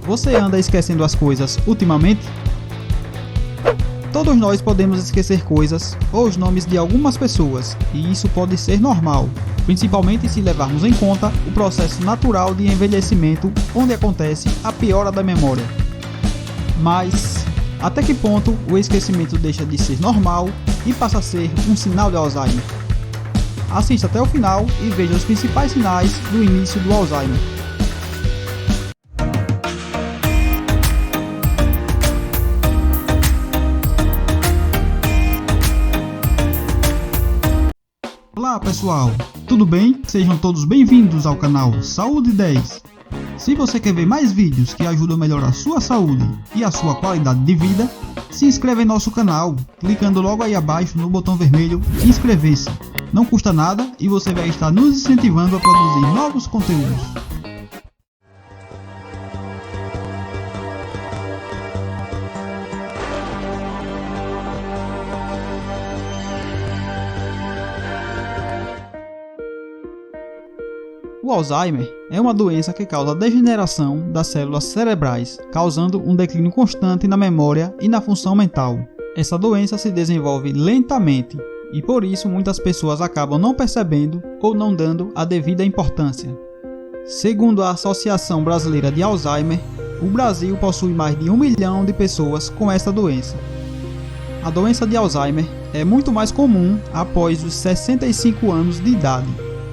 Você anda esquecendo as coisas ultimamente? Todos nós podemos esquecer coisas ou os nomes de algumas pessoas, e isso pode ser normal, principalmente se levarmos em conta o processo natural de envelhecimento, onde acontece a piora da memória. Mas, até que ponto o esquecimento deixa de ser normal e passa a ser um sinal de Alzheimer? Assista até o final e veja os principais sinais do início do Alzheimer. Olá pessoal, tudo bem? Sejam todos bem-vindos ao canal Saúde 10. Se você quer ver mais vídeos que ajudam a melhorar a sua saúde e a sua qualidade de vida, se inscreva em nosso canal, clicando logo aí abaixo no botão vermelho inscrever-se. Não custa nada e você vai estar nos incentivando a produzir novos conteúdos. O Alzheimer é uma doença que causa degeneração das células cerebrais, causando um declínio constante na memória e na função mental. Essa doença se desenvolve lentamente e por isso muitas pessoas acabam não percebendo ou não dando a devida importância. Segundo a Associação Brasileira de Alzheimer, o Brasil possui mais de 1 milhão de pessoas com essa doença. A doença de Alzheimer é muito mais comum após os 65 anos de idade.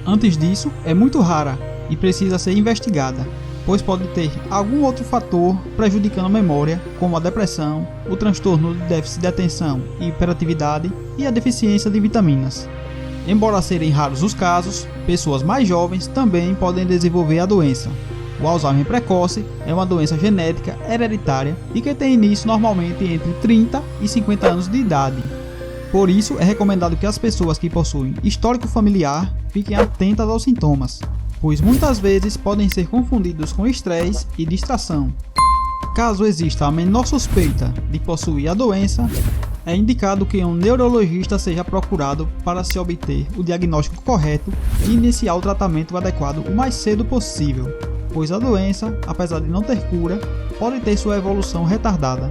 Antes disso, é muito rara e precisa ser investigada, pois pode ter algum outro fator prejudicando a memória, como a depressão, o transtorno de déficit de atenção e hiperatividade e a deficiência de vitaminas. Embora serem raros os casos, pessoas mais jovens também podem desenvolver a doença. O Alzheimer precoce é uma doença genética hereditária e que tem início normalmente entre 30 e 50 anos de idade. Por isso, é recomendado que as pessoas que possuem histórico familiar fiquem atentas aos sintomas, pois muitas vezes podem ser confundidos com estresse e distração. Caso exista a menor suspeita de possuir a doença, é indicado que um neurologista seja procurado para se obter o diagnóstico correto e iniciar o tratamento adequado o mais cedo possível, pois a doença, apesar de não ter cura, pode ter sua evolução retardada.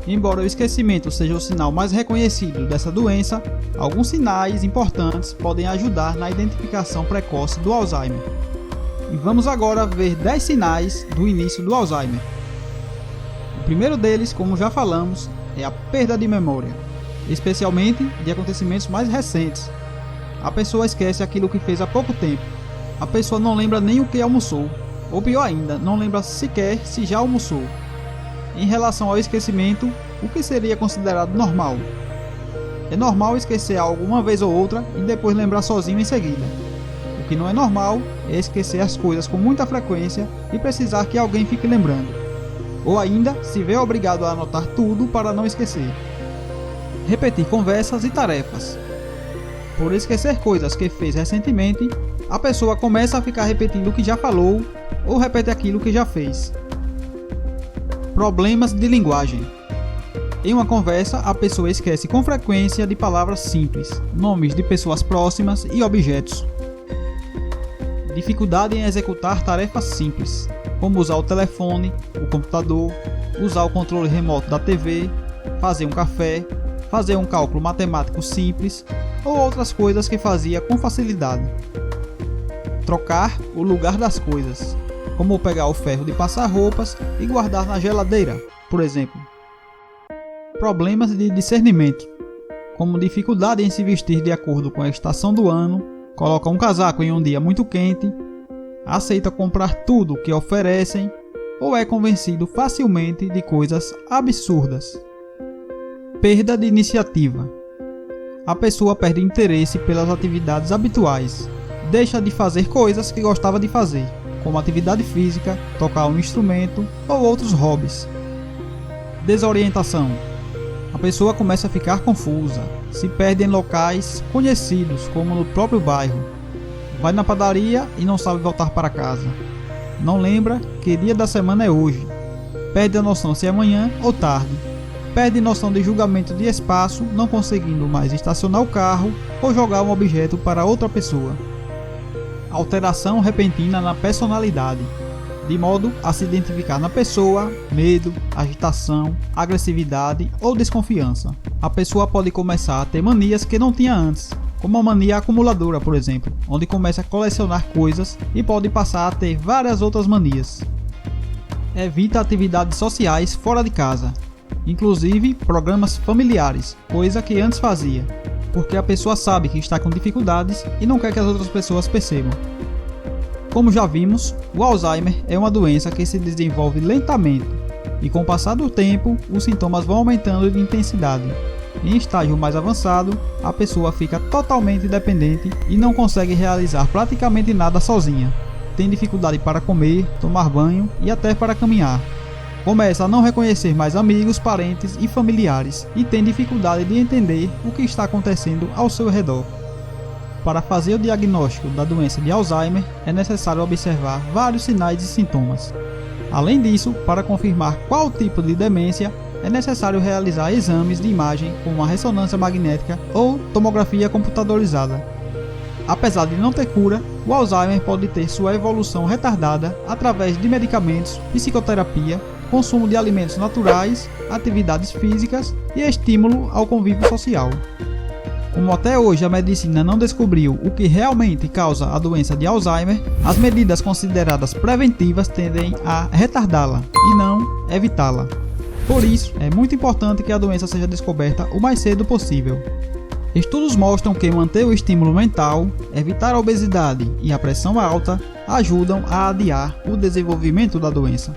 Embora o esquecimento seja o sinal mais reconhecido dessa doença, alguns sinais importantes podem ajudar na identificação precoce do Alzheimer. E vamos agora ver 10 sinais do início do Alzheimer. O primeiro deles, como já falamos, é a perda de memória, especialmente de acontecimentos mais recentes. A pessoa esquece aquilo que fez há pouco tempo. A pessoa não lembra nem o que almoçou, ou pior ainda, não lembra sequer se já almoçou. Em relação ao esquecimento, o que seria considerado normal? É normal esquecer algo uma vez ou outra e depois lembrar sozinho em seguida. O que não é normal é esquecer as coisas com muita frequência e precisar que alguém fique lembrando. Ou ainda, se vê obrigado a anotar tudo para não esquecer. Repetir conversas e tarefas. Por esquecer coisas que fez recentemente, a pessoa começa a ficar repetindo o que já falou ou repete aquilo que já fez. Problemas de linguagem. Em uma conversa, a pessoa esquece com frequência de palavras simples, nomes de pessoas próximas e objetos. Dificuldade em executar tarefas simples, como usar o telefone, o computador, usar o controle remoto da TV, fazer um café, fazer um cálculo matemático simples ou outras coisas que fazia com facilidade. Trocar o lugar das coisas, como pegar o ferro de passar roupas e guardar na geladeira, por exemplo. Problemas de discernimento, como dificuldade em se vestir de acordo com a estação do ano, coloca um casaco em um dia muito quente, aceita comprar tudo que oferecem ou é convencido facilmente de coisas absurdas. Perda de iniciativa. A pessoa perde interesse pelas atividades habituais, deixa de fazer coisas que gostava de fazer, como atividade física, tocar um instrumento ou outros hobbies. Desorientação. A pessoa começa a ficar confusa, se perde em locais conhecidos, como no próprio bairro. Vai na padaria e não sabe voltar para casa. Não lembra que dia da semana é hoje. Perde a noção se é manhã ou tarde. Perde noção de julgamento de espaço, não conseguindo mais estacionar o carro ou jogar um objeto para outra pessoa. Alteração repentina na personalidade. de modo a se identificar na pessoa medo, agitação, agressividade ou desconfiança. A pessoa pode começar a ter manias que não tinha antes, como a mania acumuladora, por exemplo, onde começa a colecionar coisas e pode passar a ter várias outras manias. Evita atividades sociais fora de casa, inclusive programas familiares, coisa que antes fazia, porque a pessoa sabe que está com dificuldades e não quer que as outras pessoas percebam. Como já vimos, o Alzheimer é uma doença que se desenvolve lentamente e com o passar do tempo, os sintomas vão aumentando de intensidade. Em estágio mais avançado, a pessoa fica totalmente dependente e não consegue realizar praticamente nada sozinha. Tem dificuldade para comer, tomar banho e até para caminhar. Começa a não reconhecer mais amigos, parentes e familiares e tem dificuldade de entender o que está acontecendo ao seu redor. Para fazer o diagnóstico da doença de Alzheimer, é necessário observar vários sinais e sintomas. Além disso, para confirmar qual tipo de demência, é necessário realizar exames de imagem como a ressonância magnética ou tomografia computadorizada. Apesar de não ter cura, o Alzheimer pode ter sua evolução retardada através de medicamentos, psicoterapia, consumo de alimentos naturais, atividades físicas e estímulo ao convívio social. Como até hoje a medicina não descobriu o que realmente causa a doença de Alzheimer, as medidas consideradas preventivas tendem a retardá-la e não evitá-la. Por isso, é muito importante que a doença seja descoberta o mais cedo possível. Estudos mostram que manter o estímulo mental, evitar a obesidade e a pressão alta ajudam a adiar o desenvolvimento da doença.